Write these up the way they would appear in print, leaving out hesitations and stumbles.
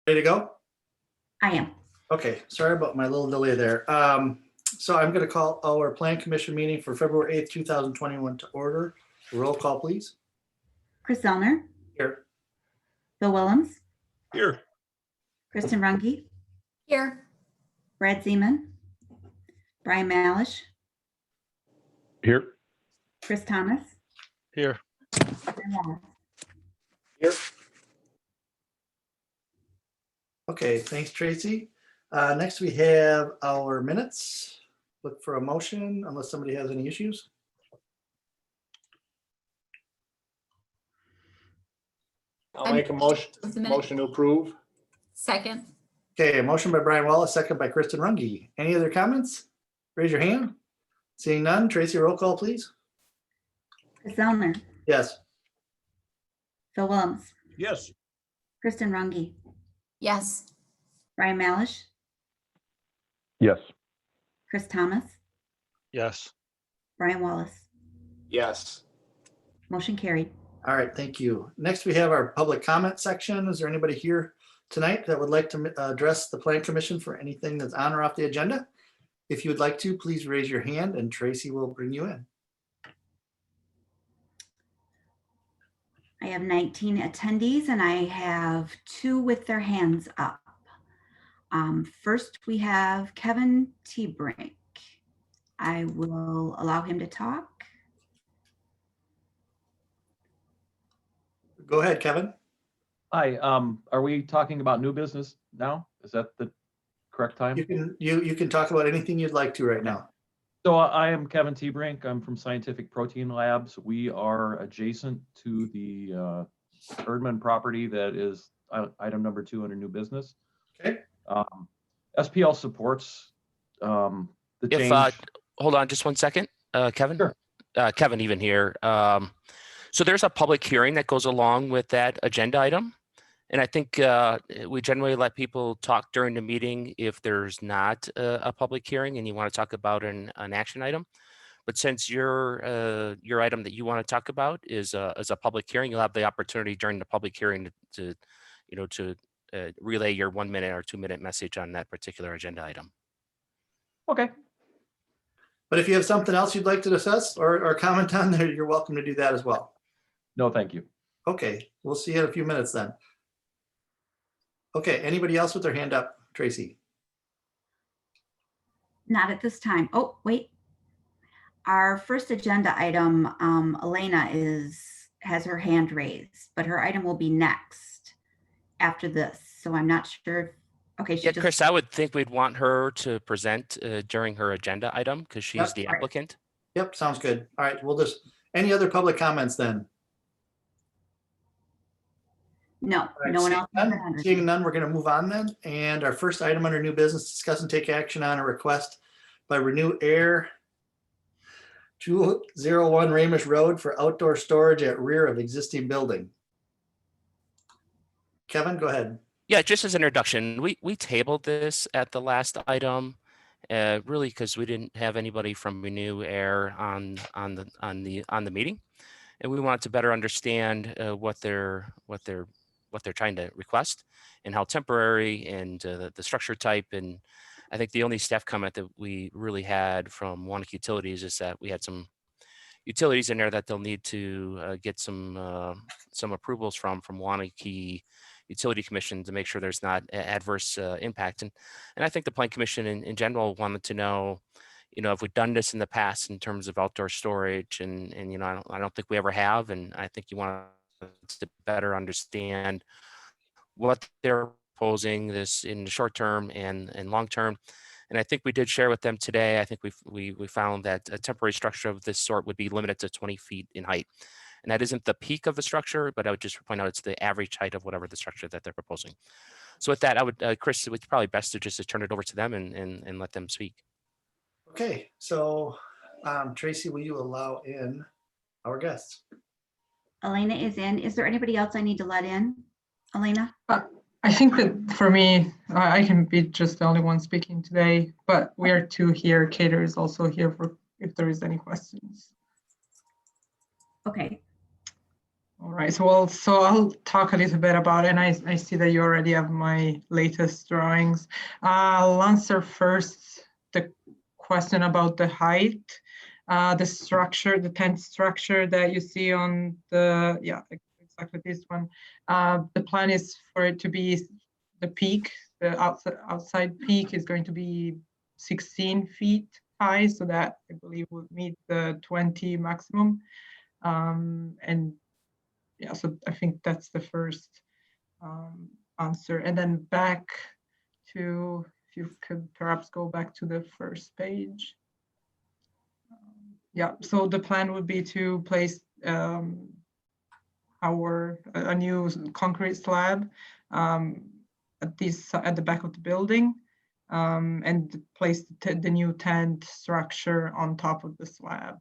Ready to go? I am. Okay, sorry about my little delay there. So I'm going to call our Plan Commission meeting for February 8th, 2021 to order. Roll call, please. Chris Zellner, Here. Bill Willems, Here. Kristen Runge, Here. Brad Zeman, Brian Malish, Here. Chris Thomas, Here. Brian Wallace. Here. Okay, thanks, Tracy. Next, we have our minutes. Look for a motion unless somebody has any issues. I'll make a motion to approve. Second. Okay, a motion by Brian Wallace, second by Kristen Runge. Any other comments? Raise your hand. Seeing none, Tracy, roll call, please. Chris Zellner, Yes. Bill Willems, Yes. Kristen Runge, Yes. Brian Malish, Yes. Chris Thomas, Yes. Brian Wallace. Yes. Motion carried. All right, thank you. Next, we have our public comment section. Is there anybody here tonight that would like to address the Plan Commission for anything that's on or off the agenda? If you would like to, please raise your hand and Tracy will bring you in. I have 19 attendees and I have 2 with their hands up. First, we have Kevin T-Brink. I will allow him to talk. Go ahead, Kevin. Hi, are we talking about new business now? Is that the correct time? You can talk about anything you'd like to right now. So I am Kevin T-Brink. I'm from Scientific Protein Labs. We are adjacent to the Erdman property that is item number 2 under new business. Okay. SPL supports the change. Hold on just one second, Kevin. Sure. Kevin even here. So there's a public hearing that goes along with that agenda item. And I think we generally let people talk during the meeting if there's not a public hearing and you want to talk about an action item. But since your item that you want to talk about is a public hearing, you'll have the opportunity during the public hearing to relay your 1 minute or 2 minute message on that particular agenda item. Okay. But if you have something else you'd like to discuss or comment on there, you're welcome to do that as well. No, thank you. Okay, we'll see you in a few minutes then. Okay, anybody else with their hand up? Tracy. Not at this time. Oh, wait. Our first agenda item, Elena has her hand raised, but her item will be next after this. So I'm not sure. Okay. Yeah, Chris, I would think we'd want her to present during her agenda item because she's the applicant. Yep, sounds good. All right, we'll just, any other public comments then? No, Right, no one else. Seeing none, we're going to move on then. And our first item under new business, discuss and take action on a request by Renew Air 201 Ramish Road for outdoor storage at rear of existing building. Kevin, go ahead. Yeah, just as an introduction, we tabled this at the last item, really because we didn't have anybody from Renew Air on the meeting, and we wanted to better understand what they're trying to request and how temporary and the structure type. And I think the only staff comment that we really had from Waunakee Utilities is that we had some utilities in there that they'll need to get some approvals from Waunakee Utility Commission to make sure there's not adverse impact. And I think the Plan Commission in general wanted to know, if we've done this in the past in terms of outdoor storage, and I don't think we ever have. And I think you want to better understand what they're proposing this in the short term and long term. And I think we did share with them today. I think we found that a temporary structure of this sort would be limited to 20 feet in height. And that isn't the peak of the structure, but I would just point out it's the average height of whatever the structure that they're proposing. So with that, I would, Chris, it would probably best to just turn it over to them and let them speak. Okay, so Tracy, will you allow in our guests? Elena is in. Is there anybody else I need to let in? Elena? I think that for me, I can be just the only one speaking today, but we are 2 here. Cater is also here for if there is any questions. Okay. All right, so I'll talk a little bit about it, and I see that you already have my latest drawings. I'll answer first the question about the height, the structure, the tent structure that you see on the, yeah, exactly this one. The plan is for it to be the peak, the outside peak is going to be 16 feet high, so that I believe would meet the 20 maximum. And yeah, so I think that's the first answer. And then back to, if you could perhaps go back to the first page. Yeah, so the plan would be to place a new concrete slab at the back of the building, and place the new tent structure on top of the slab.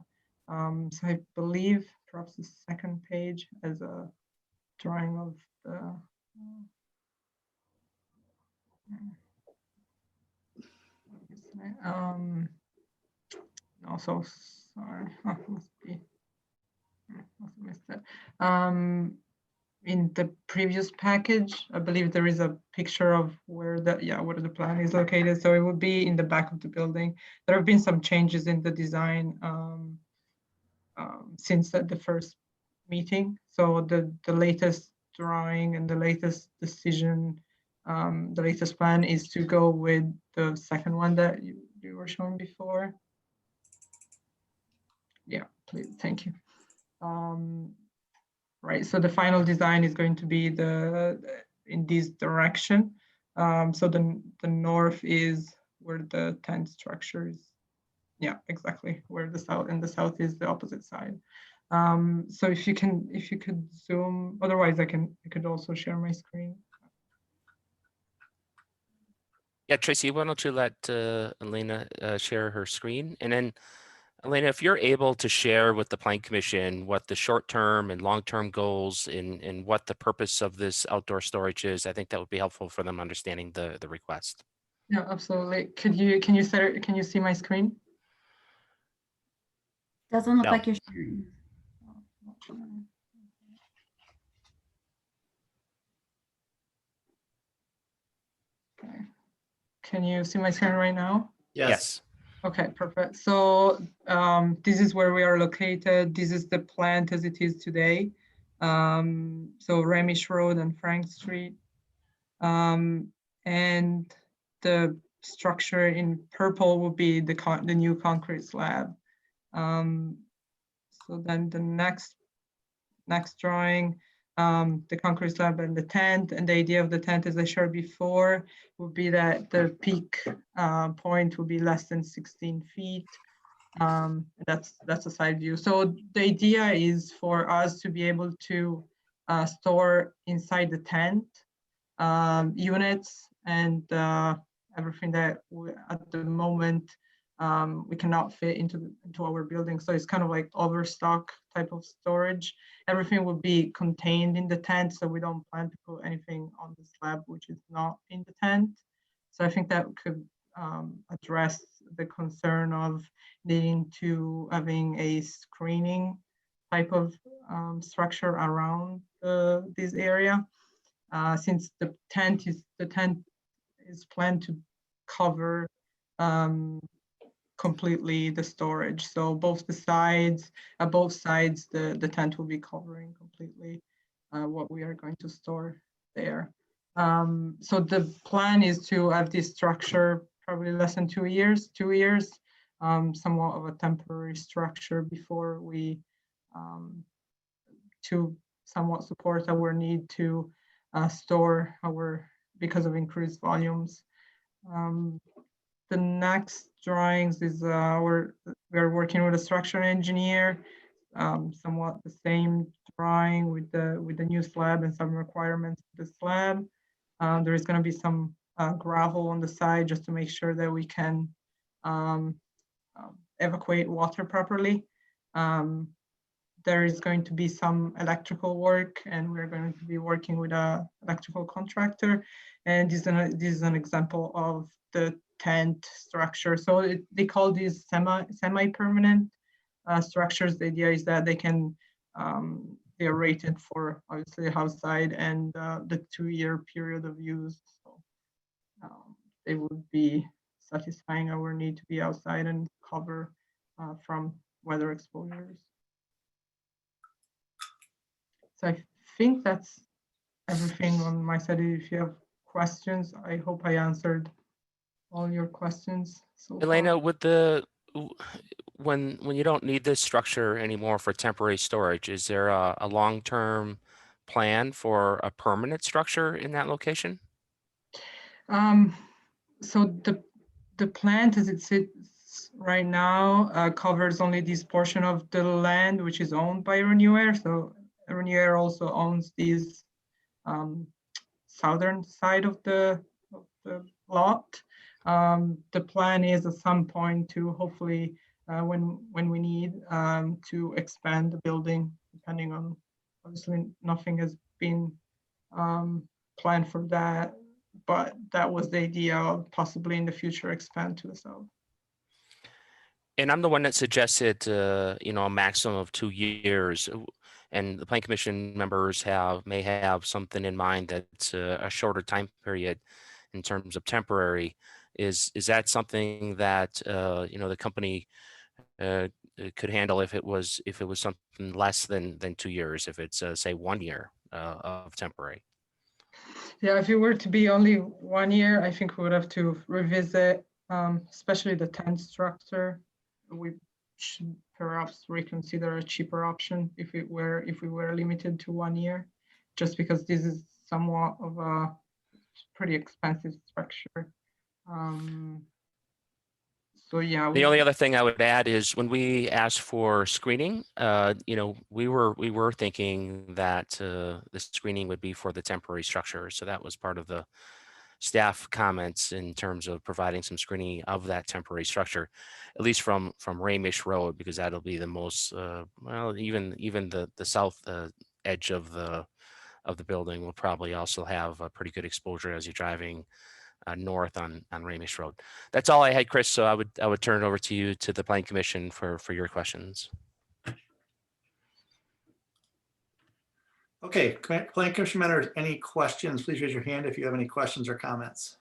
So I believe perhaps the second page as a drawing of the also, sorry, must have missed it. In the previous package, I believe there is a picture of where the plan is located. So it would be in the back of the building. There have been some changes in the design since the first meeting. So the latest drawing and the latest decision, the latest plan is to go with the second one that you were showing before. Yeah, please, thank you. Right, so the final design is going to be in this direction. So the north is where the tent structure is. Yeah, exactly, where the south, and the south is the opposite side. So if you could zoom, otherwise I could also share my screen. Yeah, Tracy, why don't you let Elena share her screen? And then, Elena, if you're able to share with the Plan Commission what the short-term and long-term goals and what the purpose of this outdoor storage is, I think that would be helpful for them understanding the request. Yeah, absolutely. Can you see my screen? Doesn't look No. like you're sharing. Okay. Can you see my screen right now? Yes. Okay, perfect. So this is where we are located. This is the plant as it is today. So Remish Road and Frank Street. And the structure in purple will be the new concrete slab. So then the next drawing, the concrete slab and the tent, and the idea of the tent, as I showed before, would be that the peak point would be less than 16 feet. That's a side view. So the idea is for us to be able to store inside the tent units and everything that at the moment we cannot fit into our building. So it's kind of like overstock type of storage. Everything will be contained in the tent, so we don't plan to put anything on the slab which is not in the tent. So I think that could address the concern of needing to having a screening type of structure around this area. Since the tent is planned to cover completely the storage. So both sides, the tent will be covering completely what we are going to store there. So the plan is to have this structure probably less than 2 years, somewhat of a temporary structure before we to somewhat support our need to store because of increased volumes. The next drawings is we're working with a structural engineer, somewhat the same drawing with the new slab and some requirements of the slab. There is going to be some gravel on the side just to make sure that we can evacuate water properly. There is going to be some electrical work, and we're going to be working with an electrical contractor. And this is an example of the tent structure. So they call these semi-permanent structures. The idea is that they can they're rated for obviously outside and the 2-year period of use. So they would be satisfying our need to be outside and cover from weather exposures. So I think that's everything on my side. If you have questions, I hope I answered all your questions so Elena, far. with when you don't need this structure anymore for temporary storage, is there a long-term plan for a permanent structure in that location? So the plant as it sits right now covers only this portion of the land which is owned by Renew Air. So Renew Air also owns this southern side of the lot. The plan is at some point to hopefully when we need to expand the building, depending on, obviously nothing has been planned for that, but that was the idea of possibly in the future expand to the south. And I'm the one that suggested, a maximum of 2 years. And the Plan Commission members may have something in mind that's a shorter time period in terms of temporary. Is that something that the company could handle if it was something less than 2 years? If it's say 1 year of temporary. Yeah, if it were to be only 1 year, I think we would have to revisit, especially the tent structure. We should perhaps reconsider a cheaper option if we were limited to 1 year, just because this is somewhat of a pretty expensive structure. So yeah. The only other thing I would add is when we asked for screening, we were thinking that the screening would be for the temporary structure. So that was part of the staff comments in terms of providing some screening of that temporary structure, at least from Ramish Road, because that'll be the most even the south edge of the building will probably also have a pretty good exposure as you're driving north on Ramish Road. That's all I had, Chris. So I would turn it over to you, to the Plan Commission for your questions. Okay, Plan Commission members, any questions? Please raise your hand if you have any questions or comments.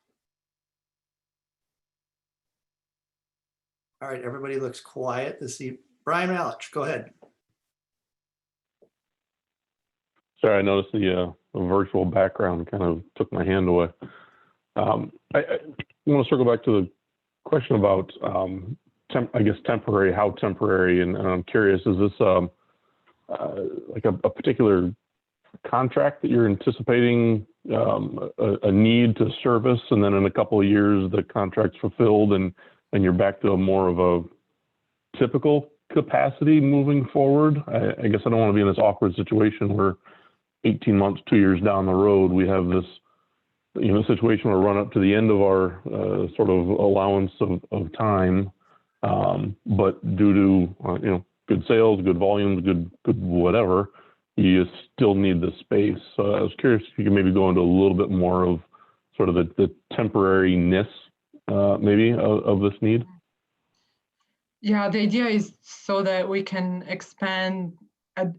All right, everybody looks quiet this evening. Brian Malich, go ahead. Sorry, I noticed the virtual background kind of took my hand away. I want to circle back to the question about, temporary, how temporary, and I'm curious, is this like a particular contract that you're anticipating a need to service, and then in a couple of years the contract's fulfilled and you're back to a more of a typical capacity moving forward? I guess I don't want to be in this awkward situation where 18 months, 2 years down the road, we have this situation where we run up to the end of our sort of allowance of time, but due to good sales, good volumes, good whatever, you still need the space. So I was curious if you could maybe go into a little bit more of sort of the temporariness maybe of this need. Yeah, the idea is so that we can expand,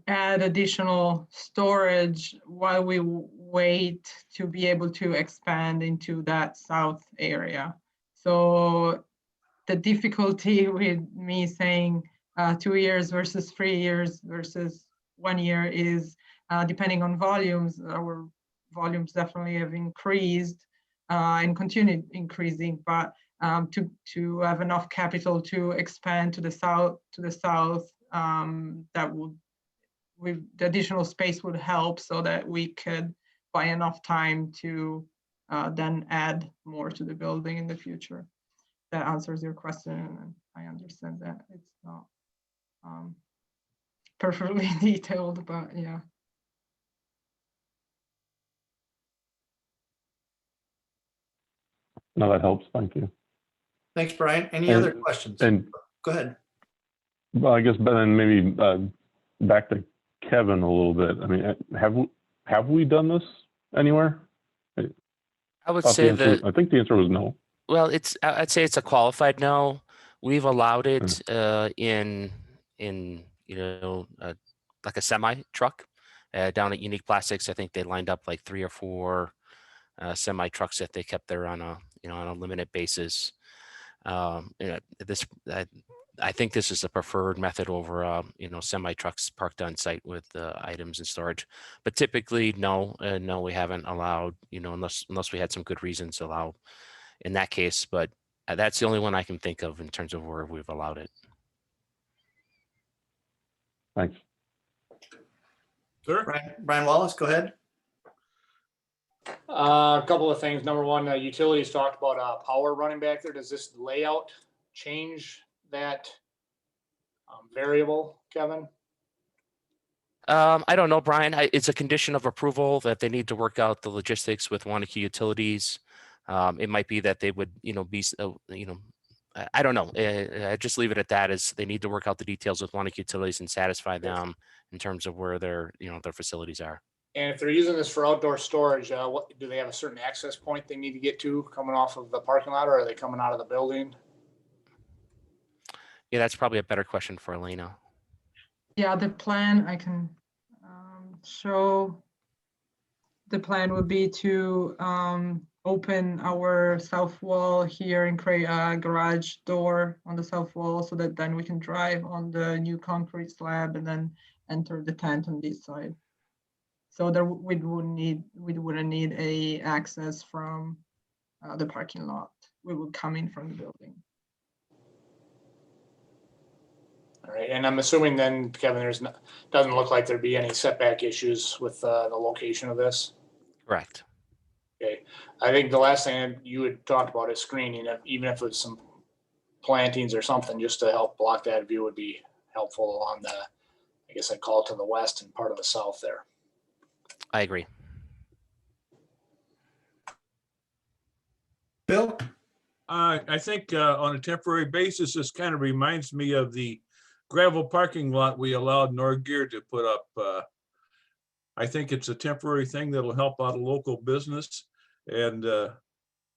add additional storage while we wait to be able to expand into that south area. So the difficulty with me saying 2 years versus 3 years versus 1 year is depending on volumes. Our volumes definitely have increased and continued increasing, but to have enough capital to expand to the south, that would, with the additional space, would help so that we could buy enough time to then add more to the building in the future. That answers your question, and I understand that it's not perfectly detailed, but yeah. No, that helps. Thank you. Thanks, Brian. Any other questions? And Go ahead. well, I guess, but then maybe back to Kevin a little bit. I mean, have we done this anywhere? I would say that, I think the answer was no. well, I'd say it's a qualified no. We've allowed it in like a semi truck. Down at Unique Plastics, I think they lined up like 3 or 4 semi trucks that they kept there on a, on a limited basis. This, I think this is the preferred method over, semi trucks parked on site with items in storage. But typically, no, we haven't allowed, unless we had some good reasons to allow in that case. But that's the only one I can think of in terms of where we've allowed it. Thanks. Sir? Brian Wallace, go ahead. A couple of things. Number one, utilities talked about power running back there. Does this layout change that variable, Kevin? I don't know, Brian. It's a condition of approval that they need to work out the logistics with Waunakee Utilities. It might be that they would, be, I don't know. I just leave it at that. As they need to work out the details with Waunakee Utilities and satisfy them in terms of where their facilities are. And if they're using this for outdoor storage, what do they have a certain access point they need to get to coming off of the parking lot, or are they coming out of the building? Yeah, that's probably a better question for Elena. Yeah, the plan I can show. The plan would be to open our south wall here and create a garage door on the south wall so that then we can drive on the new concrete slab and then enter the tent on this side. So there we wouldn't need a access from the parking lot. We would come in from the building. All right, and I'm assuming then, Kevin, doesn't look like there'd be any setback issues with the location of this. Correct. Okay, I think the last thing you had talked about is screening, even if it's some plantings or something, just to help block that view would be helpful on the, I guess I'd call it to the west and part of the south there. I agree. Bill? I think on a temporary basis, this kind of reminds me of the gravel parking lot we allowed Norgear to put up. I think it's a temporary thing that'll help out a local business. And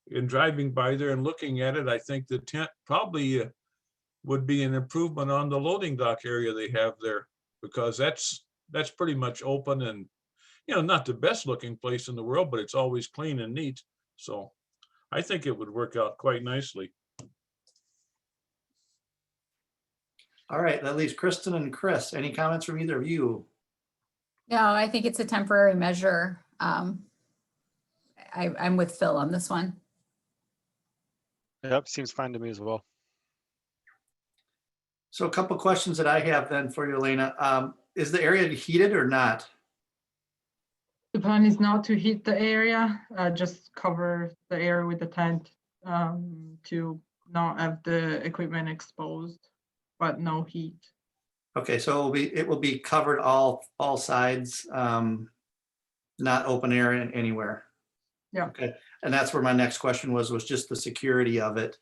in driving by there and looking at it, I think the tent probably would be an improvement on the loading dock area they have there, because that's pretty much open and, not the best looking place in the world, but it's always clean and neat. So I think it would work out quite nicely. All right, that leaves Kristen and Chris. Any comments from either of you? No, I think it's a temporary measure. I'm with Phil on this one. Yep, seems fine to me as well. So a couple questions that I have then for you, Elena. Is the area heated or not? The plan is not to heat the area, just cover the area with the tent to not have the equipment exposed, but no heat. Okay, so it will be covered all sides, not open area anywhere. Yeah. Okay, and that's where my next question was just the security of it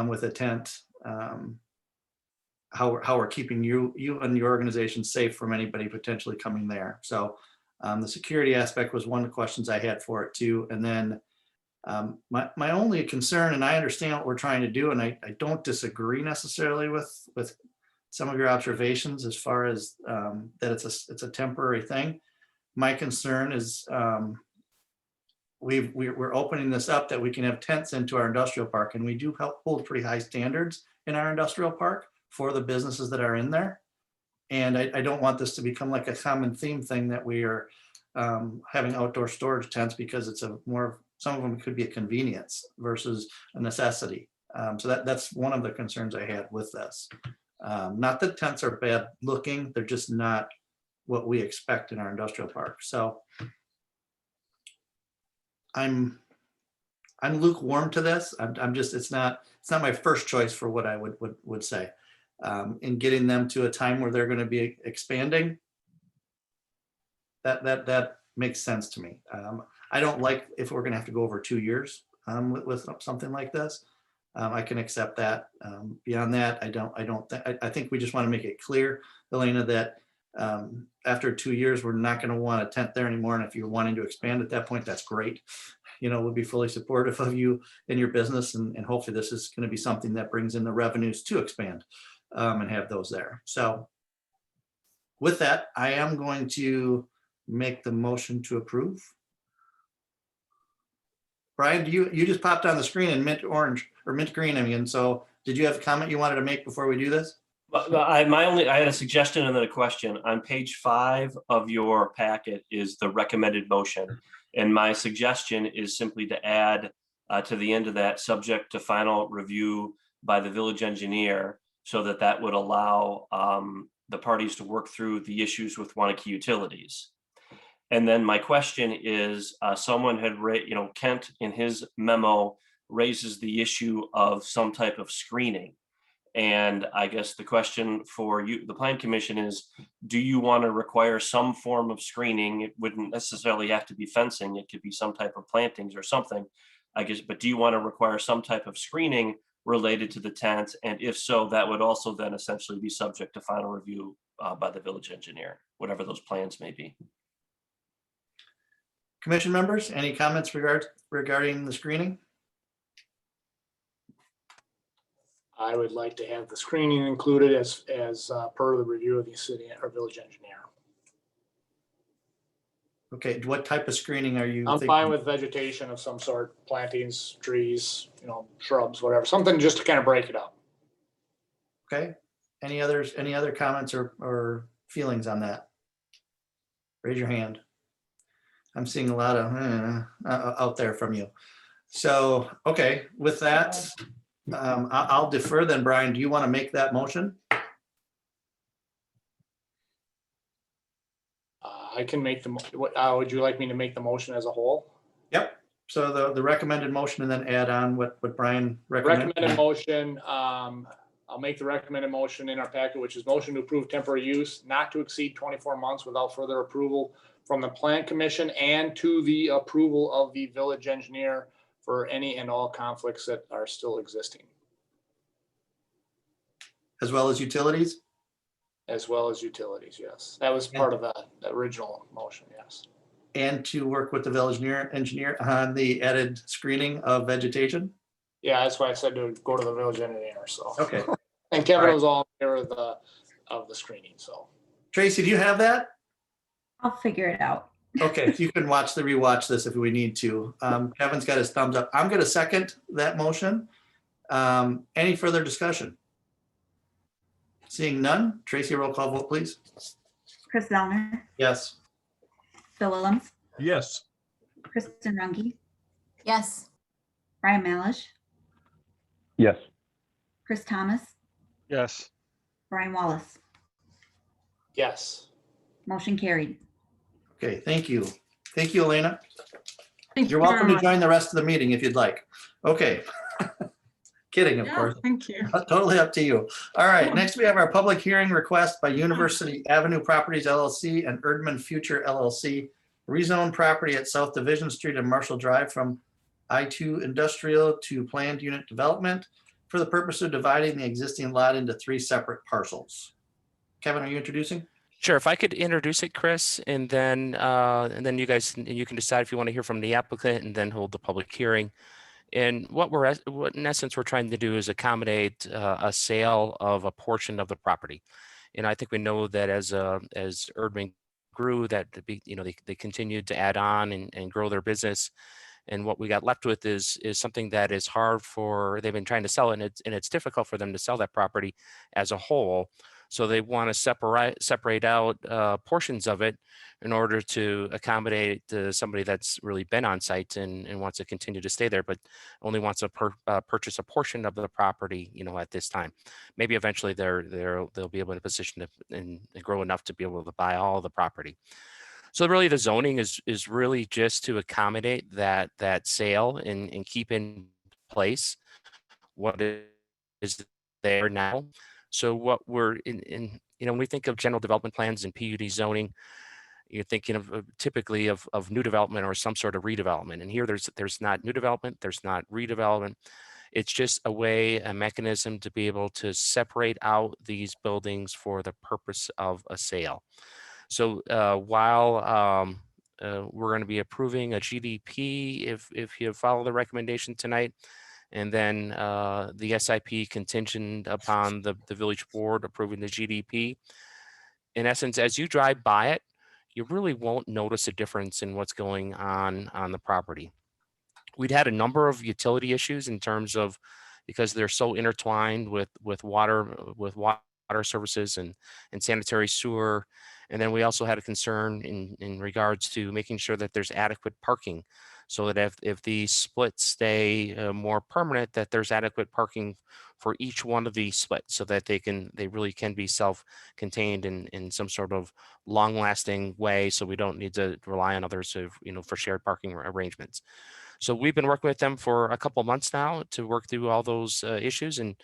with a tent. How we're keeping you and your organization safe from anybody potentially coming there. So the security aspect was one of the questions I had for it too. And then my only concern, and I understand what we're trying to do, and I don't disagree necessarily with some of your observations as far as that it's a temporary thing. My concern is we're opening this up that we can have tents into our industrial park, and we do hold pretty high standards in our industrial park for the businesses that are in there. And I don't want this to become like a common theme thing that we are having outdoor storage tents, because it's some of them could be a convenience versus a necessity. So that's one of the concerns I had with this. Not that tents are bad looking, they're just not what we expect in our industrial park. So I'm lukewarm to this. I'm just, it's not my first choice for what I would say. In getting them to a time where they're going to be expanding, that makes sense to me. I don't like if we're going to have to go over 2 years with something like this. I can accept that. Beyond that, I think we just want to make it clear, Elena, that after 2 years, we're not going to want a tent there anymore. And if you're wanting to expand at that point, that's great. We'll be fully supportive of you and your business. And hopefully this is going to be something that brings in the revenues to expand and have those there. So with that, I am going to make the motion to approve? Brian, you just popped on the screen in mint orange or mint green, I mean, so did you have a comment you wanted to make before we do this? I had a suggestion and then a question. On page 5 of your packet is the recommended motion. And my suggestion is simply to add to the end of that, subject to final review by the village engineer, so that that would allow the parties to work through the issues with Waunakee Utilities. And then my question is, someone had, Kent in his memo raises the issue of some type of screening. And I guess the question for you, the Plan Commission, is, do you want to require some form of screening? It wouldn't necessarily have to be fencing. It could be some type of plantings or something, I guess, but do you want to require some type of screening related to the tent? And if so, that would also then essentially be subject to final review by the village engineer, whatever those plans may be. Commission members, any comments regarding the screening? I would like to have the screening included as per the review of the city or village engineer. Okay, what type of screening are you I'm thinking? fine with vegetation of some sort, plantings, trees, shrubs, whatever, something just to kind of break it up. Okay, any other comments or feelings on that? Raise your hand. I'm seeing a lot of out there from you. So, okay, with that, I'll defer then. Brian, do you want to make that motion? I can make would you like me to make the motion as a whole? Yep. So the recommended motion, and then add on what Brian recommended. Recommended motion, I'll make the recommended motion in our packet, which is motion to approve temporary use not to exceed 24 months without further approval from the Plan Commission, and to the approval of the village engineer for any and all conflicts that are still existing. As well as utilities? As well as utilities, yes. That was part of the original motion, yes. And to work with the village engineer on the added screening of vegetation? Yeah, that's why I said to go to the village engineer, so. Okay. And Kevin All right. was all in favor of the screening, so. Tracy, do you have that? I'll figure it out. Okay, you can rewatch this if we need to. Kevin's got his thumbs up. I'm going to second that motion. Any further discussion? Seeing none, Tracy, roll call vote, please. Chris Zellner, Yes. Phil Willems, Yes. Kristen Runge, Yes. Brian Malish, Yes. Chris Thomas, Yes. Brian Wallace. Yes. Motion carried. Okay, thank you. Thank you, Elena. Thank You're you very welcome to much. join the rest of the meeting if you'd like. Okay. Kidding, of Yeah, course. thank you. Totally up to you. All right, Yeah. next we have our public hearing request by University Avenue Properties LLC and Erdman Future LLC. Rezone property at South Division Street and Marshall Drive from I-2 industrial to planned unit development for the purpose of dividing the existing lot into 3 separate parcels. Kevin, are you introducing? Sure, if I could introduce it, Chris, and then you guys, you can decide if you want to hear from the applicant and then hold the public hearing. And what in essence we're trying to do is accommodate a sale of a portion of the property. And I think we know that as Erdman grew, that they continued to add on and grow their business. And what we got left with is something that is hard they've been trying to sell it, and it's difficult for them to sell that property as a whole. So they want to separate out portions of it in order to accommodate somebody that's really been on site and wants to continue to stay there, but only wants to purchase a portion of the property, at this time. Maybe eventually they'll be able in a position to and grow enough to be able to buy all the property. So really the zoning is really just to accommodate that sale and keep in place what is there now. So what we're when we think of general development plans and PUD zoning, you're thinking of typically of new development or some sort of redevelopment. And here there's not new development, there's not redevelopment. It's just a mechanism to be able to separate out these buildings for the purpose of a sale. So while we're going to be approving a GDP if you follow the recommendation tonight, and then the SIP contingent upon the village board approving the GDP. In essence, as you drive by it, you really won't notice a difference in what's going on the property. We'd had a number of utility issues in terms of, because they're so intertwined with water services and sanitary sewer. And then we also had a concern in regards to making sure that there's adequate parking, so that if these splits stay more permanent, that there's adequate parking for each one of these splits, so that they really can be self-contained in some sort of long-lasting way, so we don't need to rely on others for shared parking arrangements. So we've been working with them for a couple months now to work through all those issues, and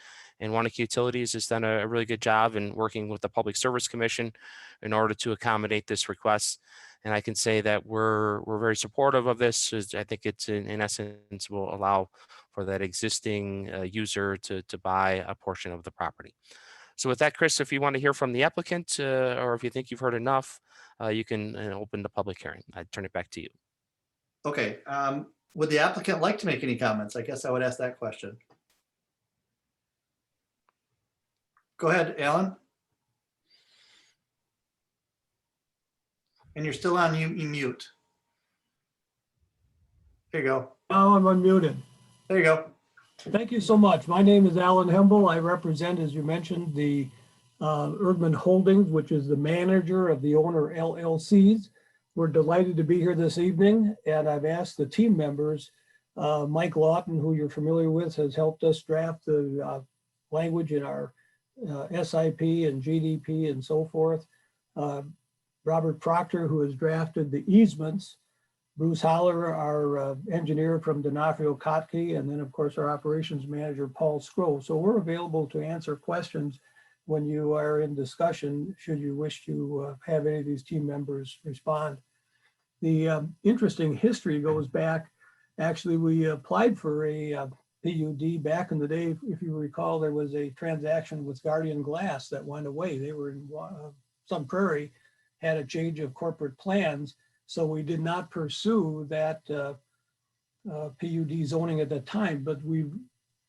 Waunakee Utilities has done a really good job in working with the Public Service Commission in order to accommodate this request. And I can say that we're very supportive of this. I think it's in essence will allow for that existing user to buy a portion of the property. So with that, Chris, if you want to hear from the applicant or if you think you've heard enough, you can open the public hearing. I turn it back to you. Okay. Would the applicant like to make any comments? I guess I would ask that question. Go ahead, Alan. And you're still on mute. There you go. Now I'm unmuted. There you go. Thank you so much. My name is Alan Hemble. I represent, as you mentioned, the Erdman Holdings, which is the manager of the owner LLCs. We're delighted to be here this evening, and I've asked the team members, Mike Lawton, who you're familiar with, has helped us draft the language in our SIP and GDP and so forth. Robert Proctor, who has drafted the easements. Bruce Holler, our engineer from D'Onofrio Kotke, and then of course our operations manager, Paul Scroll. So we're available to answer questions when you are in discussion, should you wish to have any of these team members respond. The interesting history goes back, actually we applied for a PUD back in the day. If you recall, there was a transaction with Guardian Glass that went away. They were in Sun Prairie, had a change of corporate plans. So we did not pursue that PUD zoning at that time, but we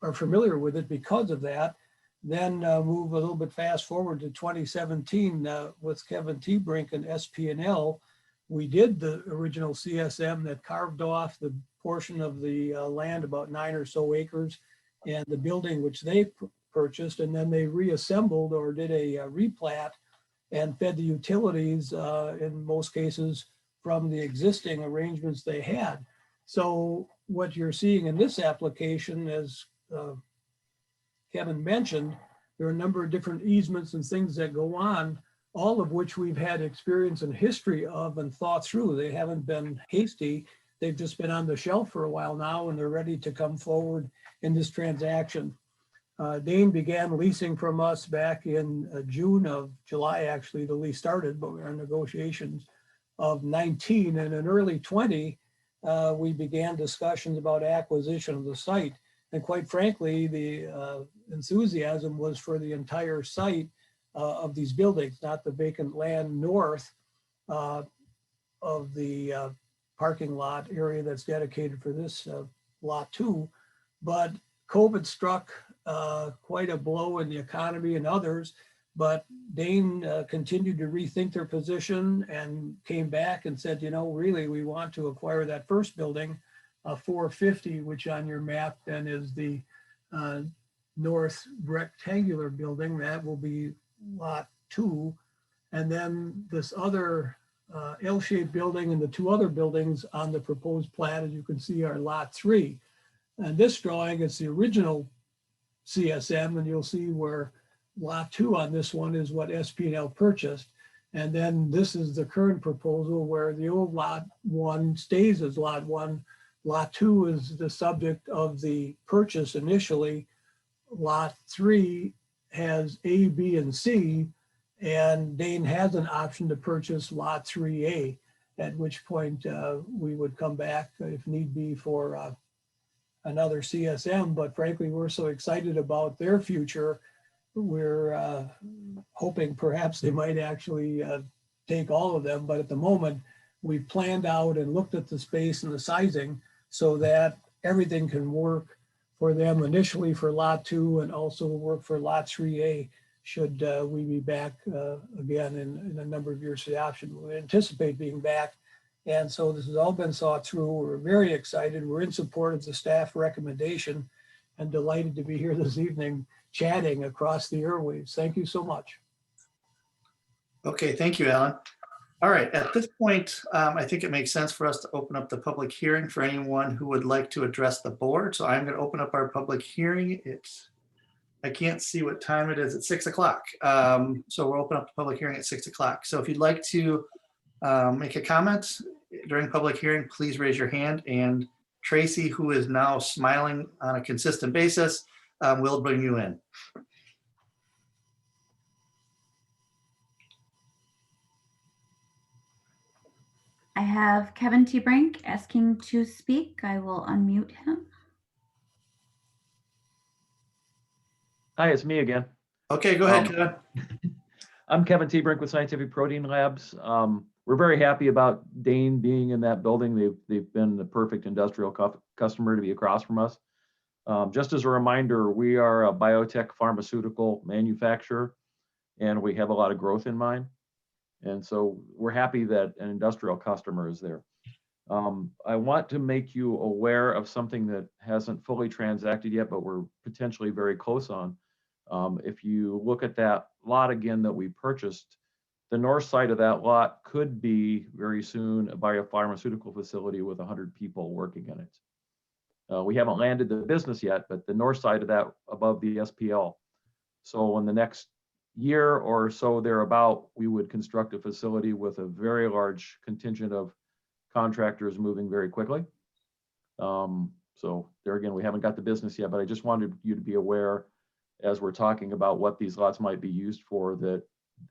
are familiar with it because of that. Then move a little bit fast forward to 2017 with Kevin T. Brink and SPNL. We did the original CSM that carved off the portion of the land, about 9 or so acres, and the building which they purchased, and then they reassembled or did a replat and fed the utilities in most cases from the existing arrangements they had. So what you're seeing in this application, as Kevin mentioned, there are a number of different easements and things that go on, all of which we've had experience and history of and thought through. They haven't been hasty. They've just been on the shelf for a while now, and they're ready to come forward in this transaction. Dane began leasing from us back in July, actually, the lease started, but we were in negotiations of 19. And in early 20, we began discussions about acquisition of the site. And quite frankly, the enthusiasm was for the entire site of these buildings, not the vacant land north of the parking lot area that's dedicated for this lot 2. But COVID struck quite a blow in the economy and others, but Dane continued to rethink their position and came back and said, you know, really, we want to acquire that first building, 450, which on your map then is the north rectangular building. That will be lot 2. And then this other L-shaped building and the 2 other buildings on the proposed plat, as you can see, are lot 3. And this drawing is the original CSM, and you'll see where lot 2 on this one is what SPNL purchased. And then this is the current proposal where the old lot 1 stays as lot 1. Lot 2 is the subject of the purchase initially. Lot 3 has A, B, and C, and Dane has an option to purchase lot 3A, at which point we would come back if need be for another CSM. But frankly, we're so excited about their future. We're hoping perhaps they might actually take all of them. But at the moment, we've planned out and looked at the space and the sizing so that everything can work for them initially for lot 2 and also work for lot 3A should we be back again in a number of years for the option. We anticipate being back. And so this has all been thought through. We're very excited. We're in support of the staff recommendation and delighted to be here this evening chatting across the airwaves. Thank you so much. Okay, thank you, Alan. All right, at this point, I think it makes sense for us to open up the public hearing for anyone who would like to address the board. So I'm going to open up our public hearing. I can't see what time it is. It's 6 o'clock. So we'll open up the public hearing at 6 o'clock. So if you'd like to make a comment during public hearing, please raise your hand. And Tracy, who is now smiling on a consistent basis, will bring you in. I have Kevin T. Brink asking to speak. I will unmute him. Hi, it's me again. Okay, go ahead, Kevin. I'm Kevin T. Brink with Scientific Protein Labs. We're very happy about Dane being in that building. They've been the perfect industrial customer to be across from us. Just as a reminder, we are a biotech pharmaceutical manufacturer, and we have a lot of growth in mind. And so we're happy that an industrial customer is there. I want to make you aware of something that hasn't fully transacted yet, but we're potentially very close on. If you look at that lot again that we purchased, the north side of that lot could be very soon a biopharmaceutical facility with 100 people working in it. We haven't landed the business yet, but the north side of that above the SPL. So in the next year or so thereabout, we would construct a facility with a very large contingent of contractors moving very quickly. So there again, we haven't got the business yet, but I just wanted you to be aware as we're talking about what these lots might be used for, that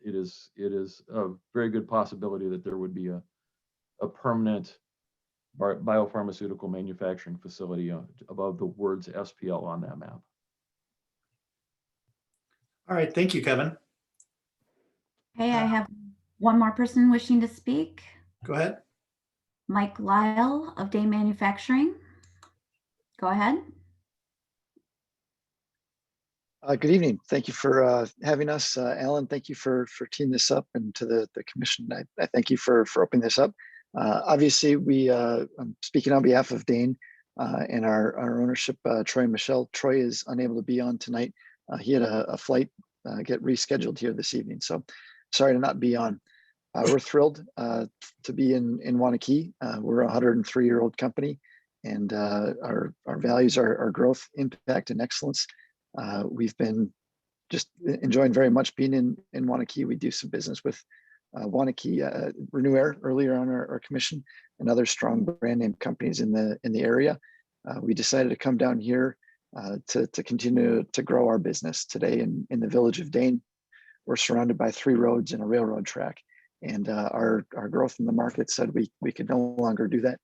it is a very good possibility that there would be a permanent biopharmaceutical manufacturing facility above the words SPL on that map. All right, thank you, Kevin. Okay, I have one more person wishing to speak. Go ahead. Mike Lyle of Day Manufacturing. Go ahead. Good evening. Thank you for having us. Alan, thank you for teeing this up, and to the commission, I thank you for opening this up. Obviously, I'm speaking on behalf of Dane and our ownership, Troy and Michelle. Troy is unable to be on tonight. He had a flight get rescheduled here this evening, so sorry to not be on. We're thrilled to be in Waunakee. We're a 103-year-old company, and our values are growth, impact, and excellence. We've been just enjoying very much being in Waunakee. We do some business with Waunakee, Renew Air earlier on our commission, and other strong brand name companies in the area. We decided to come down here to continue to grow our business. Today in the village of Dane, we're surrounded by 3 roads and a railroad track. And our growth in the market said we could no longer do that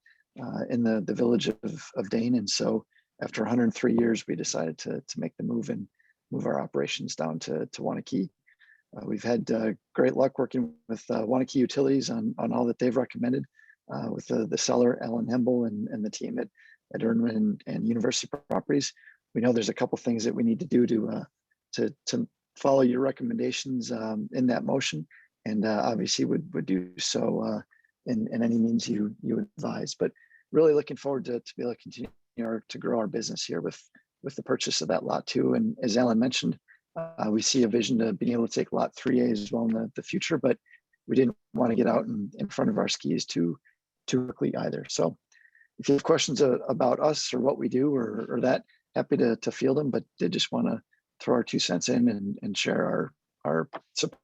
in the village of Dane. And so after 103 years, we decided to make the move and move our operations down to Waunakee. We've had great luck working with Waunakee Utilities on all that they've recommended with the seller, Alan Hemble, and the team at Erdman and University Properties. We know there's a couple things that we need to do to follow your recommendations in that motion, and obviously would do so in any means you advise. But really looking forward to be able to continue to grow our business here with the purchase of that lot 2. And as Alan mentioned, we see a vision to being able to take lot 3A as well in the future, but we didn't want to get out in front of our skis too quickly either. So if you have questions about us or what we do or that, happy to field them, but did just want to throw our 2 cents in and share our support.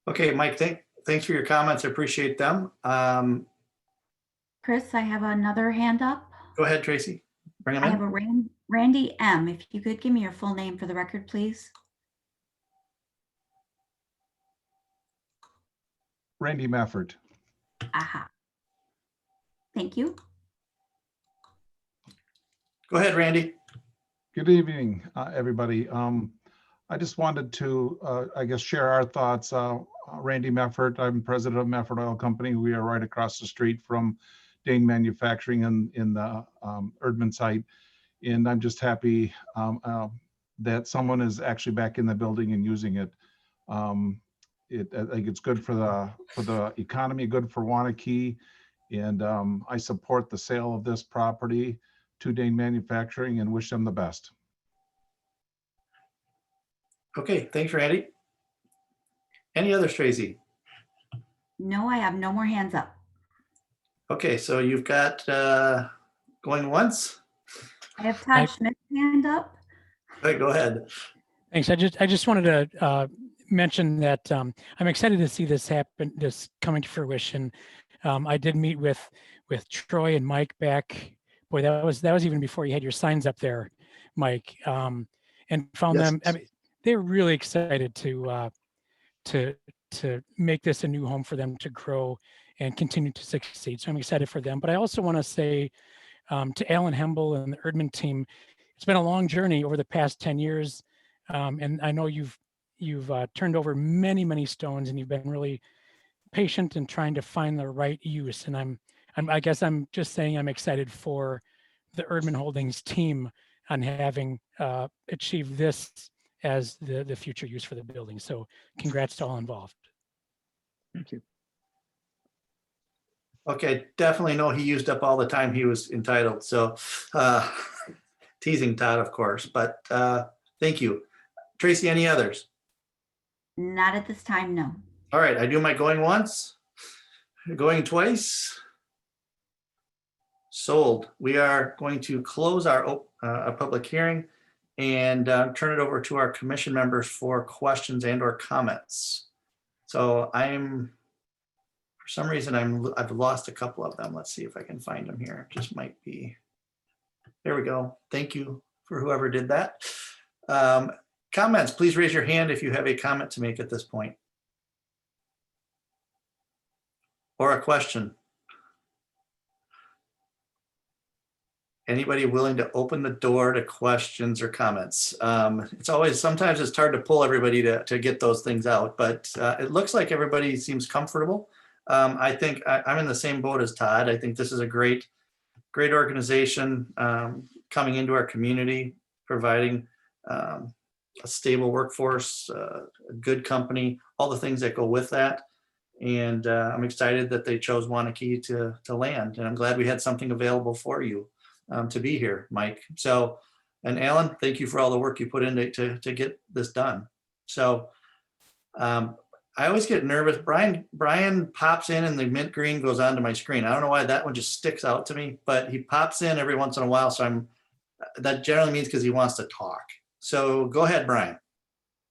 Okay, Mike, thanks for your comments. I appreciate them. Chris, I have another hand up. Go ahead, Tracy. Bring them I in. have a Randy M. If you could give me your full name for the record, please. Randy Mafford. Aha. Thank you. Go ahead, Randy. Good evening, everybody. I just wanted to, I guess, share our thoughts. Randy Mafford, I'm president of Mafford Oil Company. We are right across the street from Dane Manufacturing in the Erdman site. And I'm just happy that someone is actually back in the building and using it. I think it's good for the economy, good for Waunakee. And I support the sale of this property to Dane Manufacturing and wish them the best. Okay, thanks, Randy. Any others, Tracy? No, I have no more hands up. Okay, so you've got going once. I have Todd Schmidt's hand up. All right, go ahead. Thanks. I just wanted to mention that I'm excited to see this happen, this coming to fruition. I did meet with Troy and Mike back. Boy, that was even before you had your signs up there, Mike. And found Yes. them. I mean, they're really excited to make this a new home for them to grow and continue to succeed. So I'm excited for them. But I also want to say to Alan Hemble and the Erdman team, it's been a long journey over the past 10 years. And I know you've turned over many stones, and you've been really patient in trying to find the right use. And I guess I'm just saying I'm excited for the Erdman Holdings team on having achieved this as the future use for the building. So congrats to all involved. Thank you. Okay, definitely know he used up all the time he was entitled. So teasing Todd, of course, but thank you. Tracy, any others? Not at this time, no. All right, I do my going once, going twice. Sold. We are going to close our public hearing and turn it over to our commission members for questions and or comments. So for some reason, I've lost a couple of them. Let's see if I can find them here. It just might be. There we go. Thank you for whoever did that. Comments, please raise your hand if you have a comment to make at this point. Or a question. Anybody willing to open the door to questions or comments? Sometimes it's hard to pull everybody to get those things out, but it looks like everybody seems comfortable. I think I'm in the same boat as Todd. I think this is a great organization coming into our community, providing a stable workforce, a good company, all the things that go with that. And I'm excited that they chose Waunakee to land. And I'm glad we had something available for you to be here, Mike. So, and Alan, thank you for all the work you put in to get this done. So I always get nervous. Brian pops in and the mint green goes onto my screen. I don't know why that one just sticks out to me, but he pops in every once in a while. So that generally means because he wants to talk. So go ahead, Brian.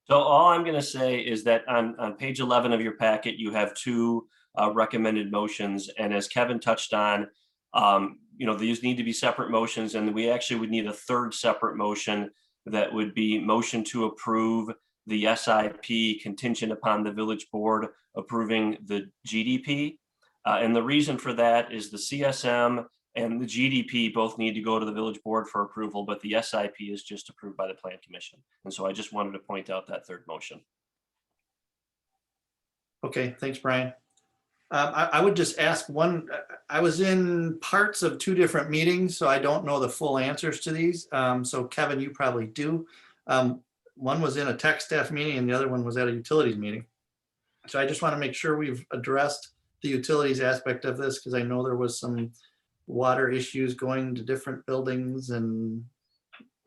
So all I'm going to say is that on page 11 of your packet, you have two recommended motions. And as Kevin touched on, these need to be separate motions, and we actually would need a third separate motion that would be motion to approve the SIP contingent upon the village board approving the GDP. And the reason for that is the CSM and the GDP both need to go to the village board for approval, but the SIP is just approved by the Plan Commission. And so I just wanted to point out that third motion. Okay, thanks, Brian. I would just ask one, I was in parts of two different meetings, so I don't know the full answers to these. So Kevin, you probably do. One was in a tech staff meeting and the other one was at a utilities meeting. So I just want to make sure we've addressed the utilities aspect of this, because I know there was some water issues going to different buildings and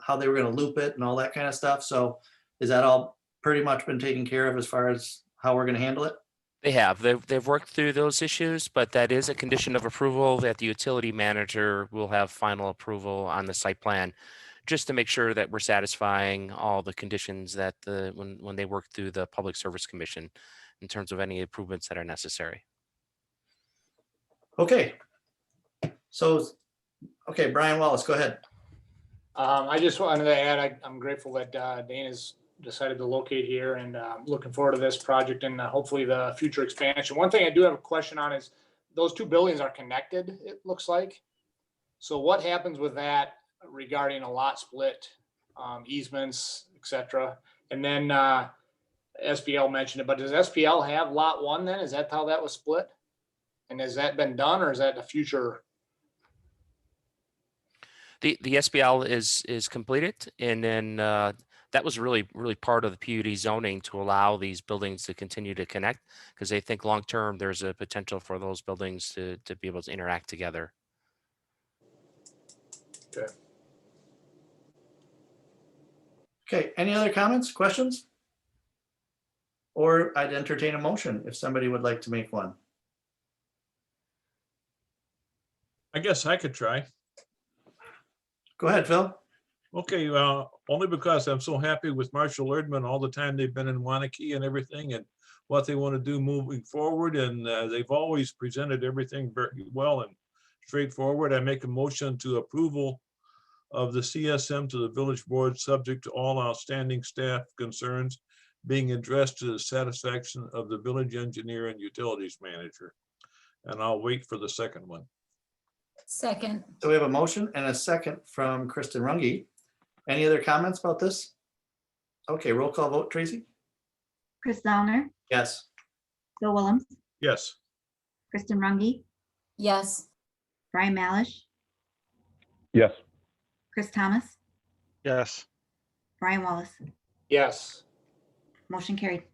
how they were going to loop it and all that kind of stuff. So is that all pretty much been taken care of as far as how we're going to handle it? They have. They've worked through those issues, but that is a condition of approval that the utility manager will have final approval on the site plan, just to make sure that we're satisfying all the conditions that when they work through the Public Service Commission in terms of any improvements that are necessary. Okay. So, okay, Brian Wallace, go ahead. I just wanted to add, I'm grateful that Dane has decided to locate here, and looking forward to this project and hopefully the future expansion. One thing I do have a question on is those two buildings are connected, it looks like. So what happens with that regarding a lot split, easements, etc.? And then SPL mentioned it, but does SPL have lot one then? Is that how that was split? And has that been done, or is that the future? The SPL is completed, and then that was really part of the PUD zoning to allow these buildings to continue to connect, because they think long-term there's a potential for those buildings to be able to interact together. Okay. Okay, any other comments, questions? Or I'd entertain a motion if somebody would like to make one. I guess I could try. Go ahead, Phil. Okay, only because I'm so happy with Marshall Erdman all the time they've been in Waunakee and everything and what they want to do moving forward. And they've always presented everything very well and straightforward. I make a motion to approval of the CSM to the village board, subject to all outstanding staff concerns being addressed to the satisfaction of the village engineer and utilities manager. And I'll wait for the second one. Second. So we have a motion and a second from Kristen Runge. Any other comments about this? Okay, roll call vote, Tracy? Chris Zellner, Yes. Bill Willems, Yes. Kristen Runge, Yes. Brian Malish, Yes. Chris Thomas, Yes. Brian Wallace. Yes. Motion carried.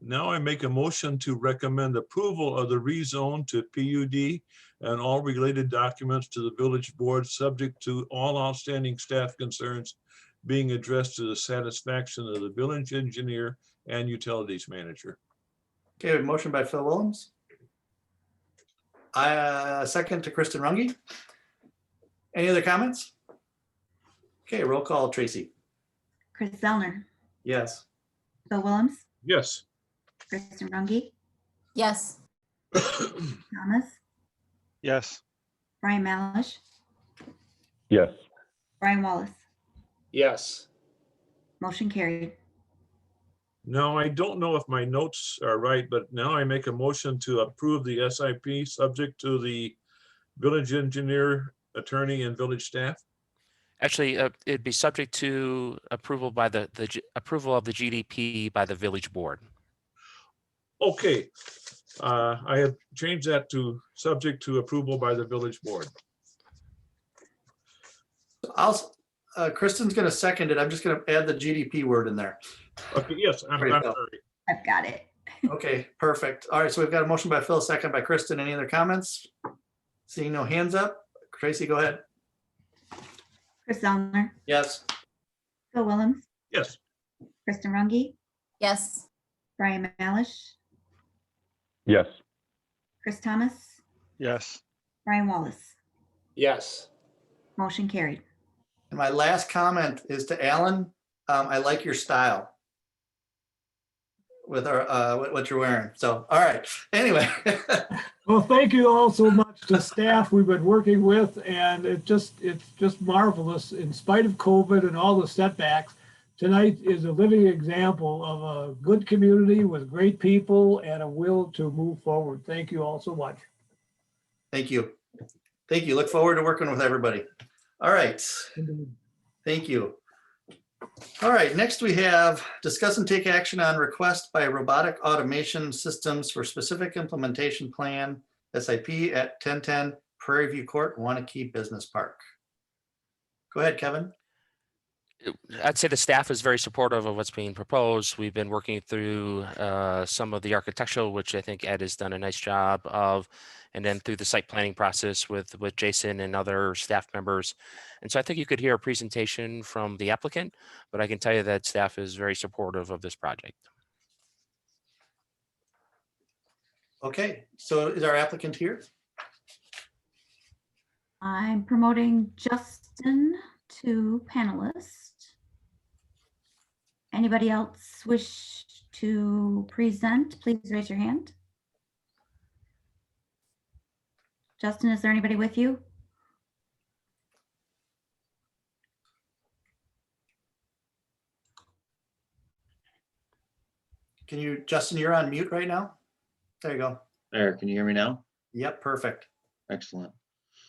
Now I make a motion to recommend approval of the rezone to PUD and all related documents to the village board, subject to all outstanding staff concerns being addressed to the satisfaction of the village engineer and utilities manager. Okay, we have a motion by Phil Willems. Second to Kristen Runge. Any other comments? Okay, roll call, Tracy. Chris Zellner, Yes. Bill Willems, Yes. Kristen Runge, Yes. Thomas, Yes. Brian Malish, Yes. Brian Wallace. Yes. Motion carried. Now, I don't know if my notes are right, but now I make a motion to approve the SIP, subject to the village engineer, attorney, and village staff. Actually, it'd be subject to approval by approval of the GDP by the village board. Okay. I have changed that to subject to approval by the village board. Kristen's going to second it. I'm just going to add the GDP word in there. Okay, yes, I'm sorry. I've got it. Okay, perfect. All right, so we've got a motion by Phil, second by Kristen. Any other comments? Seeing no hands up. Tracy, go ahead. Chris Zellner, Yes. Bill Willems, Yes. Kristen Runge, Yes. Brian Malish, Yes. Chris Thomas, Yes. Brian Wallace. Yes. Motion carried. And my last comment is to Alan. I like your style with our what you're wearing. So, all right. Anyway. Well, thank you all so much to staff we've been working with, and it's just marvelous. In spite of COVID and all the setbacks, tonight is a living example of a good community with great people and a will to move forward. Thank you all so much. Thank you. Thank you. Look forward to working with everybody. All right. Thank you. All right, next we have discuss and take action on request by Robotic Automation Systems for specific implementation plan, SIP at 1010 Prairie View Court, Waunakee Business Park. Go ahead, Kevin. I'd say the staff is very supportive of what's being proposed. We've been working through some of the architectural, which I think Ed has done a nice job of, and then through the site planning process with Jason and other staff members. And so I think you could hear a presentation from the applicant, but I can tell you that staff is very supportive of this project. Okay, so is our applicant here? I'm promoting Justin to panelist. Anybody else wish to present? Please raise your hand. Justin, is there anybody with you? Can you, Justin, you're on mute right now? There you go. There, can you hear me now? Yep, perfect. Excellent.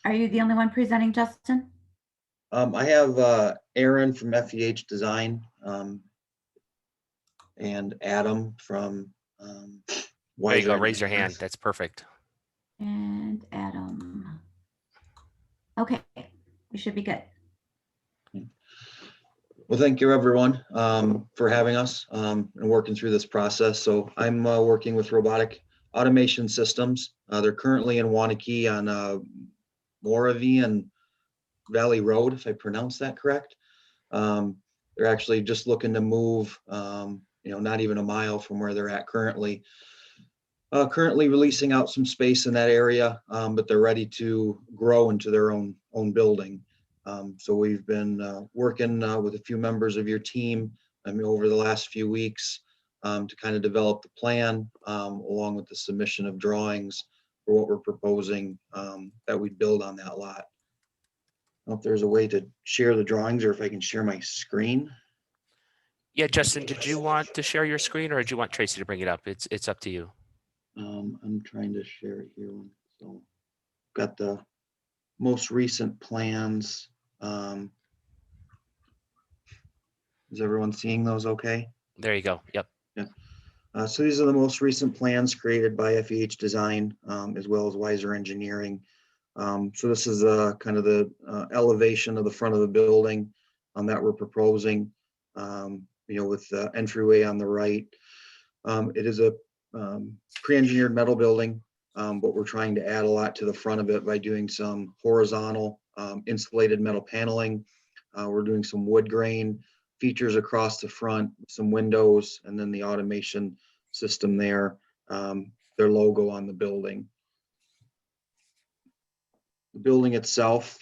Are you the only one presenting, Justin? I have Aaron from FEH Design and Adam from There you go, raise your hand. That's perfect. And Adam. Okay, we should be good. Well, thank you, everyone, for having us and working through this process. So I'm working with Robotic Automation Systems. They're currently in Waunakee on Moravian Valley Road, if I pronounced that correct. They're actually just looking to move, not even a mile from where they're at currently. Currently releasing out some space in that area, but they're ready to grow into their own building. So we've been working with a few members of your team over the last few weeks to kind of develop the plan along with the submission of drawings for what we're proposing that we build on that lot. I don't know if there's a way to share the drawings or if I can share my screen. Yeah, Justin, did you want to share your screen or did you want Tracy to bring it up? It's up to you. I'm trying to share it here. So got the most recent plans. Is everyone seeing those okay? There you go. Yep. Yeah. So these are the most recent plans created by FEH Design as well as Wiser Engineering. So this is kind of the elevation of the front of the building that we're proposing, with the entryway on the right. It is a pre-engineered metal building, but we're trying to add a lot to the front of it by doing some horizontal insulated metal paneling. We're doing some wood grain features across the front, some windows, and then the automation system there, their logo on the building. The building itself,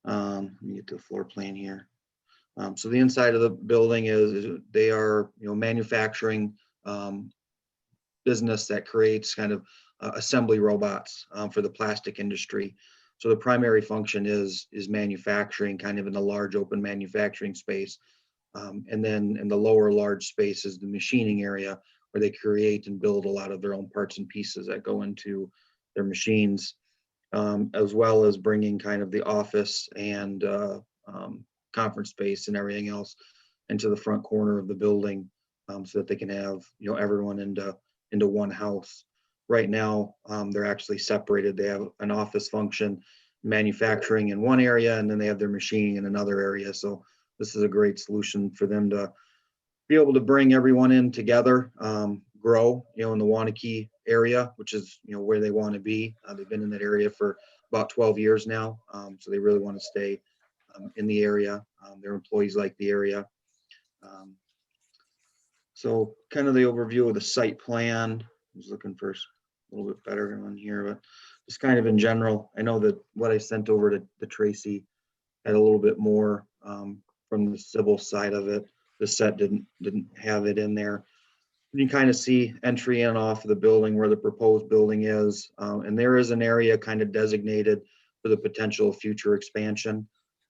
let me get to the floor plan here. So the inside of the building is they are, manufacturing business that creates kind of assembly robots for the plastic industry. So the primary function is manufacturing, kind of in the large open manufacturing space. And then in the lower large space is the machining area where they create and build a lot of their own parts and pieces that go into their machines, as well as bringing kind of the office and conference space and everything else into the front corner of the building, so that they can have, everyone into one house. Right now, they're actually separated. They have an office function, manufacturing in one area, and then they have their machining in another area. So this is a great solution for them to be able to bring everyone in together, grow, in the Waunakee area, which is, where they want to be. They've been in that area for about 12 years now. So they really want to stay in the area. Their employees like the area. So kind of the overview of the site plan. I was looking for a little bit better one here, but just kind of in general, I know that what I sent over to Tracy had a little bit more from the civil side of it. The set didn't have it in there. You can kind of see entry in off of the building where the proposed building is. And there is an area kind of designated for the potential future expansion.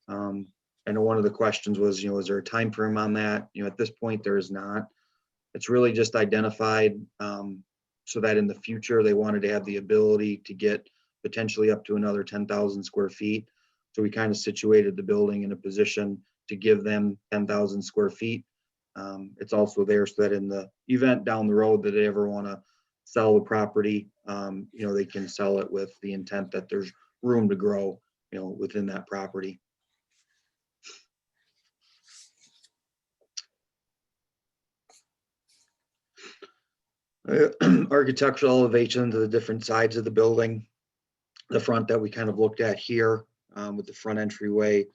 I know one of the questions was, is there a time frame on that? At this point, there is not. It's really just identified so that in the future, they wanted to have the ability to get potentially up to another 10,000 square feet. So we kind of situated the building in a position to give them 10,000 square feet. It's also there so that in the event down the road that they ever want to sell the property, they can sell it with the intent that there's room to grow, within that property. Architectural elevation to the different sides of the building. The front that we kind of looked at here with the front entryway,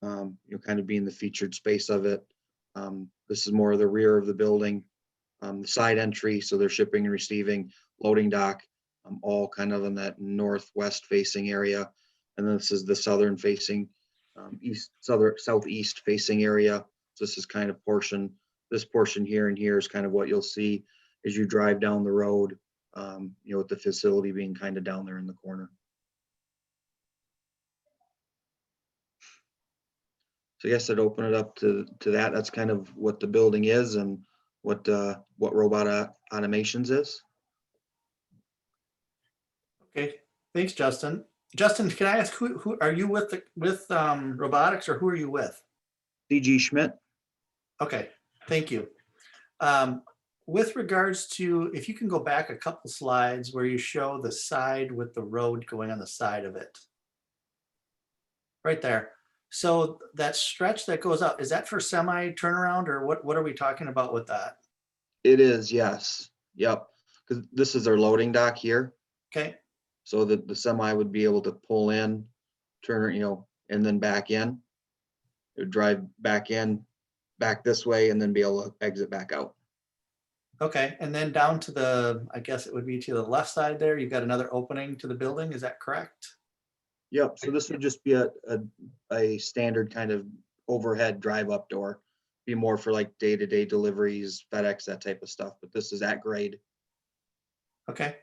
kind of being the featured space of it. This is more of the rear of the building, the side entry. So they're shipping and receiving, loading dock, all kind of in that northwest facing area. And then this is the southern facing, southeast facing area. So this is kind of this portion here and here is kind of what you'll see as you drive down the road, with the facility being kind of down there in the corner. So I guess I'd open it up to that. That's kind of what the building is and what Robot Automations is. Okay, thanks, Justin. Justin, can I ask who are you with robotics, or who are you with? DG Schmidt. Okay, thank you. With regards to, if you can go back a couple slides where you show the side with the road going on the side of it. Right there. So that stretch that goes up, is that for semi turnaround or what are we talking about with that? It is, yes. Yep. Because this is their loading dock here. Okay, So that the semi would be able to pull in, turn, and then back in. It would drive back in, back this way, and then be able to exit back out. okay. And then down to the, I guess it would be to the left side there, you've got another opening to the building. Is that correct? Yep. So this would just be a standard kind of overhead drive up door. Be more for like day-to-day deliveries, FedEx, that type of stuff. But this is at grade. Okay.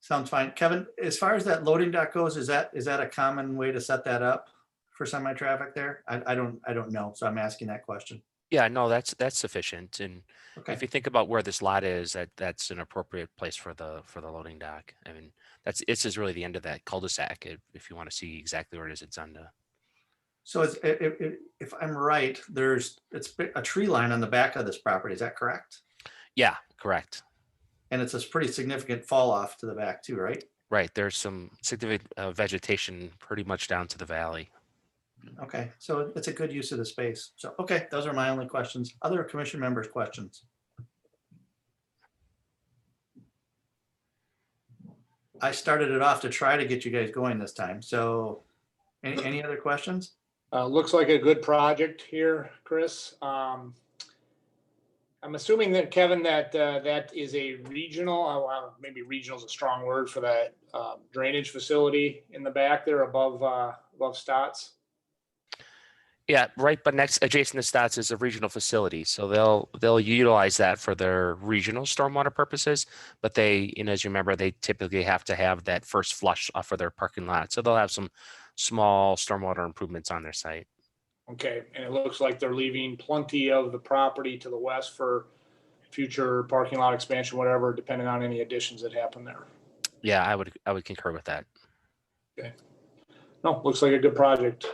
Sounds fine. Kevin, as far as that loading dock goes, is that a common way to set that up for semi-traffic there? I don't know, so I'm asking that question. Yeah, no, that's sufficient. And Okay, if you think about where this lot is, that's an appropriate place for the loading dock. I mean, this is really the end of that cul-de-sac. If you want to see exactly where it is, it's on the. so if I'm right, it's a tree line on the back of this property, is that correct? Yeah, correct. And it's a pretty significant fall off to the back too, right? Right. There's some significant vegetation pretty much down to the valley. Okay, so it's a good use of the space. So, okay, those are my only questions. Other commission members' questions? I started it off to try to get you guys going this time. So any other questions? Looks like a good project here, Chris. I'm assuming that, Kevin, that is a regional, maybe regional is a strong word for that drainage facility in the back there above Stotts. Yeah, right. But next, adjacent to Stotts is a regional facility, so they'll utilize that for their regional stormwater purposes. But as you remember, they typically have to have that first flush off of their parking lot, so they'll have some small stormwater improvements on their site. Okay, and it looks like they're leaving plenty of the property to the west for future parking lot expansion, whatever, depending on any additions that happen there. Yeah, I would concur with that. Okay. No, looks like a good project.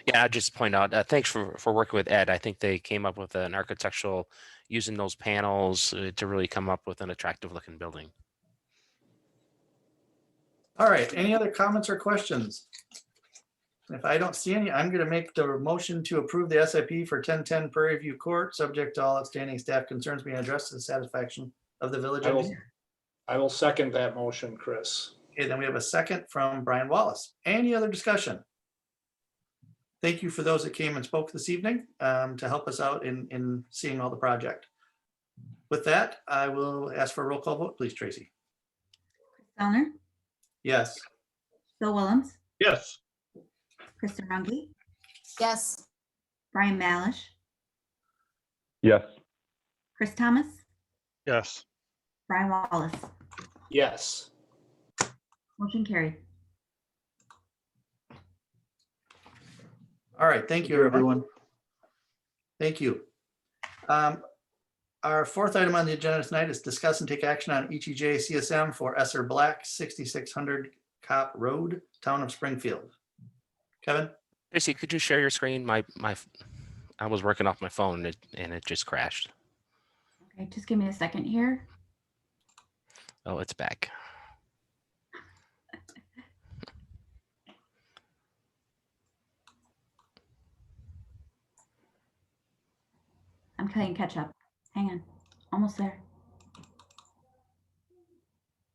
Yeah, I'd just point out, thanks for working with Ed. I think they came up with an architectural, using those panels to really come up with an attractive looking building. All right, any other comments or questions? If I don't see any, I'm going to make the motion to approve the SIP for 1010 Prairie View Court, subject to all outstanding staff concerns being addressed to the satisfaction of the village engineer. I will second that motion, Chris. Okay, then we have a second from Brian Wallace. Any other discussion? Thank you for those that came and spoke this evening to help us out in seeing all the project. With that, I will ask for a roll call vote, please, Tracy. Fellner, Yes. Bill Willems, Yes. Kristen Runge, Yes. Brian Malish, Yes. Chris Thomas, Yes. Brian Wallace. Yes. Motion carried. All right, thank you, everyone. Thank you. Our fourth item on the agenda tonight is discuss and take action on ETJ CSM for Esser Black, 6600 Cop Road, Town of Springfield. Kevin? Tracy, could you share your screen? I was working off my phone and it just crashed. Okay, just give me a second here. Oh, it's back. I'm playing catch up. Hang on, almost there.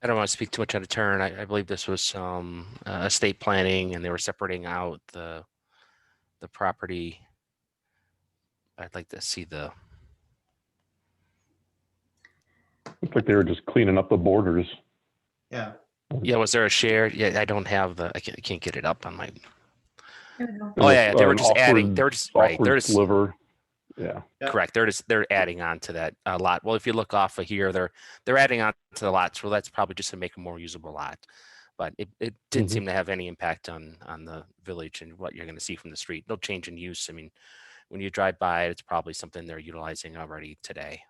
I don't want to speak too much out of turn. I believe this was some estate planning and they were separating out the property. I'd like to see the. Looks like they were just cleaning up the borders. Yeah. Yeah, was there a share? Yeah, I don't have I can't get it up on my. There we go. Oh yeah, they were An just adding. awkward- They were just right. They're awkward just sliver. Yeah. Yeah. correct. They're adding on to that lot. Well, if you look off of here, they're adding on to the lot. So that's probably just to make a more usable lot. But it didn't seem to have any impact on the village and what you're going to see from the street. No change in use. I mean, when you drive by it, it's probably something they're utilizing already today.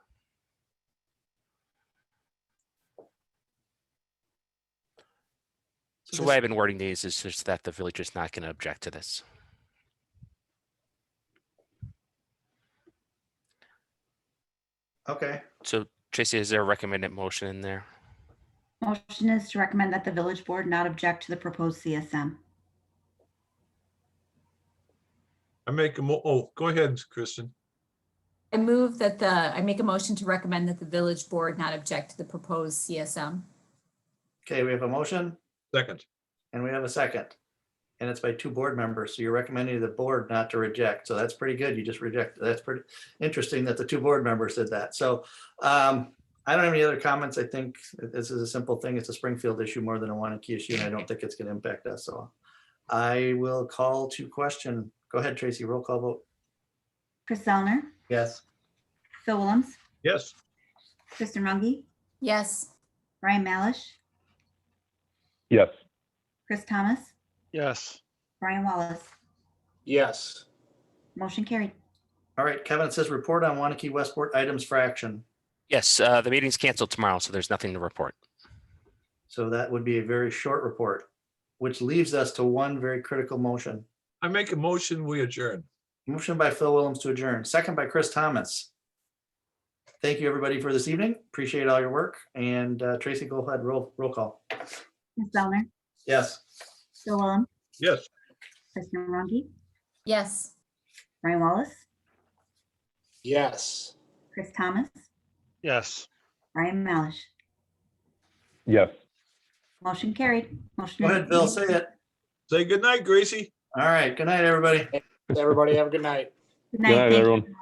So the way I've been wording these is just that the village is not going to object to this. Okay. So Tracy, is there a recommended motion in there? Motion is to recommend that the village board not object to the proposed CSM. Go ahead, Kristen. I make a motion to recommend that the village board not object to the proposed CSM. Okay, we have a motion Second. and we have a second. And it's by two board members. So you're recommending the board not to reject. So that's pretty good. You just rejected. That's pretty interesting that the two board members did that. So I don't have any other comments. I think this is a simple thing. It's a Springfield issue more than a Waunakee issue, and I don't think it's going to impact us. So I will call to question. Go ahead, Tracy. Roll call vote. Chris Zellner, Yes. Phil Willems, Yes. Kristen Runge, Yes. Brian Malish, Yes. Chris Thomas, Yes. Brian Wallace. Yes. Motion carried. All right, Kevin, it says report on Waunakee Westport items for action. Yes, the meeting's canceled tomorrow, so there's nothing to report. So that would be a very short report, which leaves us to one very critical motion. I make a motion, we adjourn. Motion by Phil Willems to adjourn, second by Chris Thomas. Thank you, everybody, for this evening. Appreciate all your work. And Tracy, go ahead, roll call. Chris Zellner, Yes. Phil Willems, Yes. Kristen Runge, Yes. Brian Wallace, Yes. Chris Thomas, Yes. Brian Malish. Yes. Motion carried. Motion. Go ahead, Bill, say it. Say goodnight, Gracie. All right, good night, everybody. Everybody have a good night. Good Good night, Thank you, everyone. everyone.